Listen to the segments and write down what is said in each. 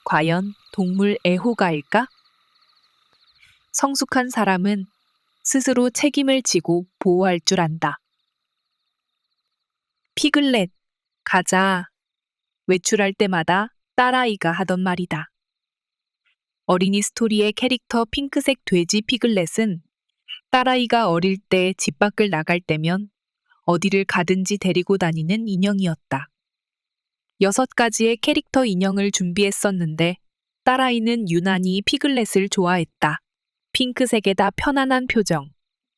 과연 동물 애호가일까? 성숙한 사람은 스스로 책임을 지고 보호할 줄 안다. 피글렛, 가자. 외출할 때마다 딸아이가 하던 말이다. 어린이 스토리의 캐릭터 핑크색 돼지 피글렛은 딸아이가 어릴 때 집 밖을 나갈 때면 어디를 가든지 데리고 다니는 인형이었다. 6가지의 캐릭터 인형을 준비했었는데 딸아이는 유난히 피글렛을 좋아했다. 핑크색에다 편안한 표정,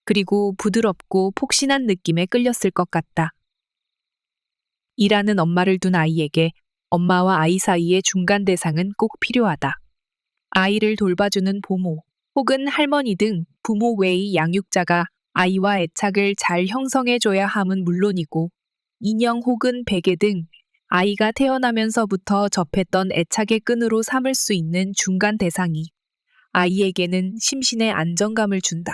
그리고 부드럽고 폭신한 느낌에 끌렸을 것 같다. 일하는 엄마를 둔 아이에게 엄마와 아이 사이의 중간 대상은 꼭 필요하다. 아이를 돌봐주는 보모 혹은 할머니 등 부모 외의 양육자가 아이와 애착을 잘 형성해줘야 함은 물론이고, 인형 혹은 베개 등 아이가 태어나면서부터 접했던 애착의 끈으로 삼을 수 있는 중간 대상이 아이에게는 심신의 안정감을 준다.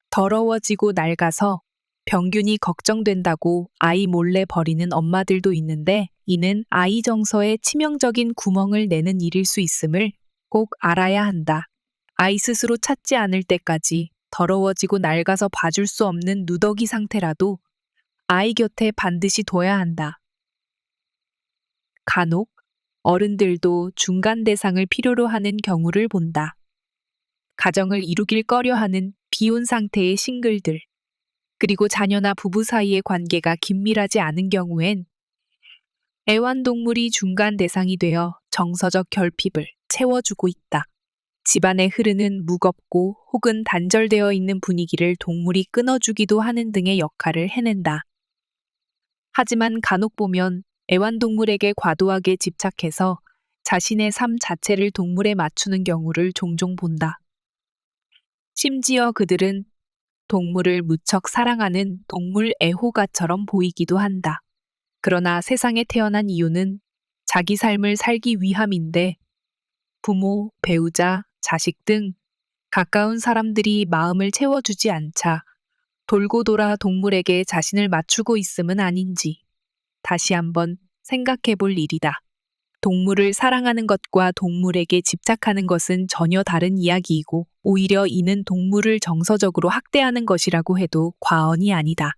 더러워지고 낡아서 병균이 걱정된다고 아이 몰래 버리는 엄마들도 있는데, 이는 아이 정서에 치명적인 구멍을 내는 일일 수 있음을 꼭 알아야 한다. 아이 스스로 찾지 않을 때까지 더러워지고 낡아서 봐줄 수 없는 누더기 상태라도 아이 곁에 반드시 둬야 한다. 간혹 어른들도 중간 대상을 필요로 하는 경우를 본다. 가정을 이루길 꺼려하는 비혼 상태의 싱글들, 그리고 자녀나 부부 사이의 관계가 긴밀하지 않은 경우엔 애완동물이 중간 대상이 되어 정서적 결핍을 채워주고 있다. 집안에 흐르는 무겁고 혹은 단절되어 있는 분위기를 동물이 끊어주기도 하는 등의 역할을 해낸다. 하지만 간혹 보면 애완동물에게 과도하게 집착해서 자신의 삶 자체를 동물에 맞추는 경우를 종종 본다. 심지어 그들은 동물을 무척 사랑하는 동물 애호가처럼 보이기도 한다. 그러나 세상에 태어난 이유는 자기 삶을 살기 위함인데, 부모, 배우자, 자식 등 가까운 사람들이 마음을 채워주지 않자 돌고 돌아 동물에게 자신을 맞추고 있음은 아닌지 다시 한번 생각해 볼 일이다. 동물을 사랑하는 것과 동물에게 집착하는 것은 전혀 다른 이야기이고, 오히려 이는 동물을 정서적으로 학대하는 것이라고 해도 과언이 아니다.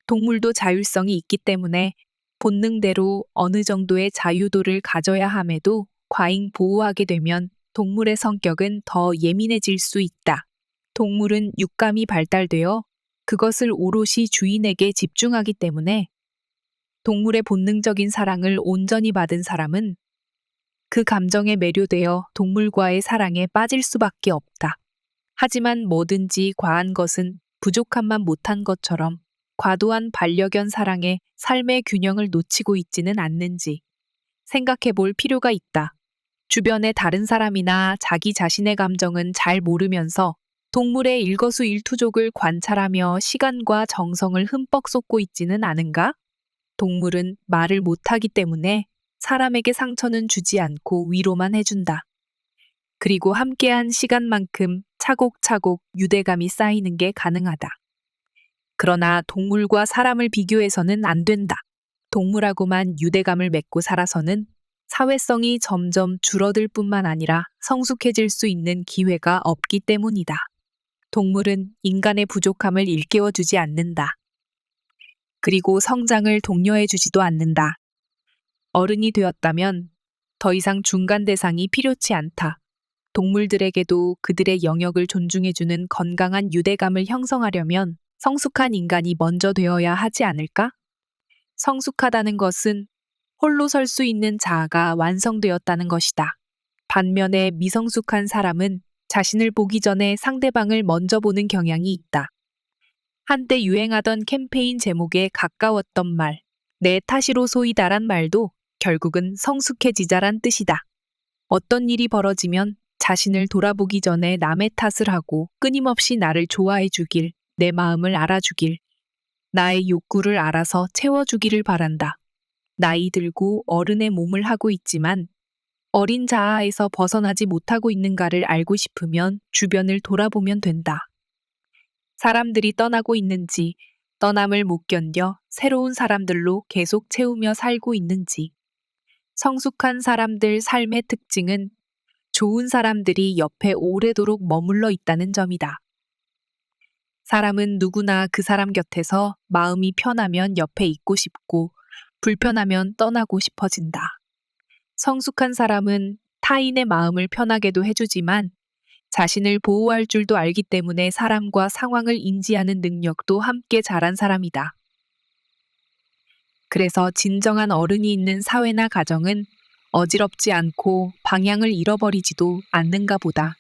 동물도 자율성이 있기 때문에 본능대로 어느 정도의 자유도를 가져야 함에도 과잉 보호하게 되면 동물의 성격은 더 예민해질 수 있다. 동물은 육감이 발달되어 그것을 오롯이 주인에게 집중하기 때문에 동물의 본능적인 사랑을 온전히 받은 사람은 그 감정에 매료되어 동물과의 사랑에 빠질 수밖에 없다. 하지만 뭐든지 과한 것은 부족함만 못한 것처럼 과도한 반려견 사랑에 삶의 균형을 놓치고 있지는 않는지 생각해 볼 필요가 있다. 주변의 다른 사람이나 자기 자신의 감정은 잘 모르면서 동물의 일거수일투족을 관찰하며 시간과 정성을 흠뻑 쏟고 있지는 않은가? 동물은 말을 못하기 때문에 사람에게 상처는 주지 않고 위로만 해준다. 그리고 함께한 시간만큼 차곡차곡 유대감이 쌓이는 게 가능하다. 그러나 동물과 사람을 비교해서는 안 된다. 동물하고만 유대감을 맺고 살아서는 사회성이 점점 줄어들 뿐만 아니라 성숙해질 수 있는 기회가 없기 때문이다. 동물은 인간의 부족함을 일깨워주지 않는다. 그리고 성장을 독려해주지도 않는다. 어른이 되었다면 더 이상 중간 대상이 필요치 않다. 동물들에게도 그들의 영역을 존중해주는 건강한 유대감을 형성하려면 성숙한 인간이 먼저 되어야 하지 않을까? 성숙하다는 것은 홀로 설 수 있는 자아가 완성되었다는 것이다. 반면에 미성숙한 사람은 자신을 보기 전에 상대방을 먼저 보는 경향이 있다. 한때 유행하던 캠페인 제목에 가까웠던 말, 내 탓이로 소이다란 말도 결국은 성숙해지자란 뜻이다. 어떤 일이 벌어지면 자신을 돌아보기 전에 남의 탓을 하고 끊임없이 나를 좋아해 주길, 내 마음을 알아주길, 나의 욕구를 알아서 채워주기를 바란다. 나이 들고 어른의 몸을 하고 있지만 어린 자아에서 벗어나지 못하고 있는가를 알고 싶으면 주변을 돌아보면 된다. 사람들이 떠나고 있는지, 떠남을 못 견뎌 새로운 사람들로 계속 채우며 살고 있는지. 성숙한 사람들 삶의 특징은 좋은 사람들이 옆에 오래도록 머물러 있다는 점이다. 사람은 누구나 그 사람 곁에서 마음이 편하면 옆에 있고 싶고 불편하면 떠나고 싶어진다. 성숙한 사람은 타인의 마음을 편하게도 해주지만 자신을 보호할 줄도 알기 때문에 사람과 상황을 인지하는 능력도 함께 자란 사람이다. 그래서 진정한 어른이 있는 사회나 가정은 어지럽지 않고 방향을 잃어버리지도 않는가 보다.